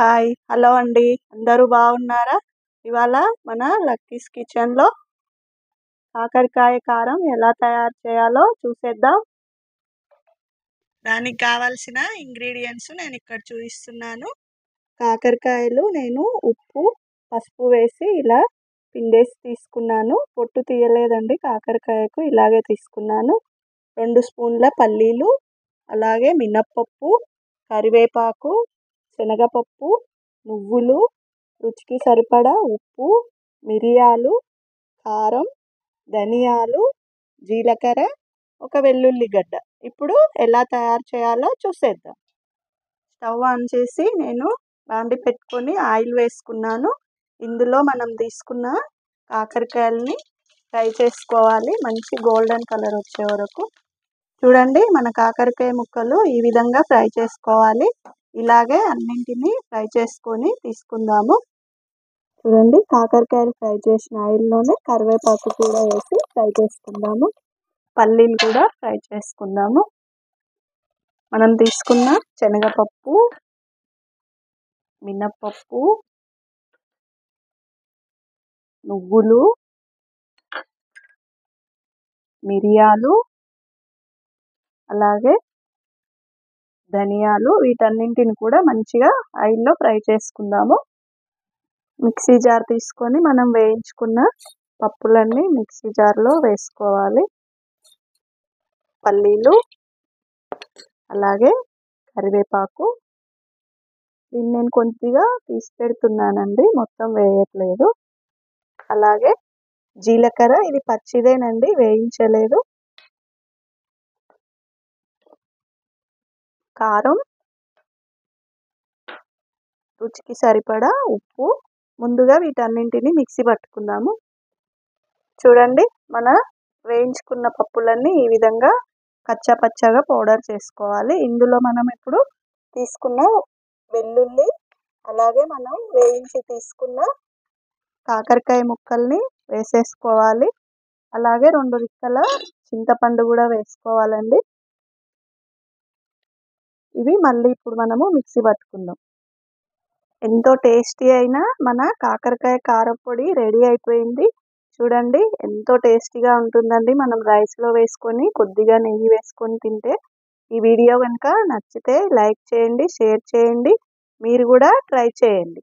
Hi hello అండి, అందరూ బాగున్నారా? ఇవాళ మన లక్కీస్ కిచెన్లో కాకరకాయ కారం ఎలా తయారు చేయాలో చూసేద్దాం. దానికి కావాల్సిన ఇంగ్రీడియంట్స్ నేను ఇక్కడ చూపిస్తున్నాను. కాకరకాయలు నేను ఉప్పు పసుపు వేసి ఇలా పిండేసి తీసుకున్నాను. పొట్టు తీయలేదండి, కాకరకాయకు ఇలాగే తీసుకున్నాను. 2 స్పూన్ల పల్లీలు, అలాగే మినప్పప్పు, కరివేపాకు, శనగపప్పు, నువ్వులు, రుచికి సరిపడా ఉప్పు, మిరియాలు, కారం, ధనియాలు, జీలకర్ర, ఒక వెల్లుల్లిగడ్డ. ఇప్పుడు ఎలా తయారు చేయాలో చూసేద్దాం. స్టవ్ ఆన్ చేసి నేను బాండి పెట్టుకొని ఆయిల్ వేసుకున్నాను. ఇందులో మనం తీసుకున్న కాకరకాయలని ఫ్రై చేసుకోవాలి, మంచి గోల్డెన్ కలర్ వచ్చే వరకు. చూడండి, మన కాకరకాయ ముక్కలు ఈ విధంగా ఫ్రై చేసుకోవాలి. ఇలాగే అన్నింటినీ ఫ్రై చేసుకొని తీసుకుందాము. చూడండి, కాకరకాయలు ఫ్రై చేసిన ఆయిల్లోనే కరివేపాకు కూడా వేసి ఫ్రై చేసుకుందాము. పల్లీలు కూడా ఫ్రై చేసుకుందాము. మనం తీసుకున్న శనగపప్పు, మినప్పప్పు, నువ్వులు, మిరియాలు, అలాగే ధనియాలు, వీటన్నింటిని కూడా మంచిగా ఆయిల్లో ఫ్రై చేసుకుందాము. మిక్సీ జార్ తీసుకొని మనం వేయించుకున్న పప్పులన్నీ మిక్సీ జార్లో వేసుకోవాలి. పల్లీలు, అలాగే కరివేపాకు, దీన్ని నేను కొద్దిగా తీసి పెడుతున్నానండి, మొత్తం వేయట్లేదు. అలాగే జీలకర్ర, ఇది పచ్చిదేనండి, వేయించలేదు. కారం, రుచికి సరిపడా ఉప్పు. ముందుగా వీటన్నింటినీ మిక్సీ పట్టుకుందాము. చూడండి, మన వేయించుకున్న పప్పులన్నీ ఈ విధంగా కచ్చాపచ్చాగా పౌడర్ చేసుకోవాలి. ఇందులో మనం ఇప్పుడు తీసుకున్న వెల్లుల్లి, అలాగే మనం వేయించి తీసుకున్న కాకరకాయ ముక్కల్ని వేసేసుకోవాలి. అలాగే 2 రిక్కల చింతపండు కూడా వేసుకోవాలండి. ఇవి మళ్ళీ ఇప్పుడు మనము మిక్సీ పట్టుకుందాం. ఎంతో టేస్టీ అయిన మన కాకరకాయ కారపొడి రెడీ అయిపోయింది. చూడండి, ఎంతో టేస్టీగా ఉంటుందండి. మనం రైస్లో వేసుకొని కొద్దిగా నెయ్యి వేసుకొని తింటే. ఈ వీడియో కనుక నచ్చితే లైక్ చేయండి, షేర్ చేయండి, మీరు కూడా ట్రై చేయండి.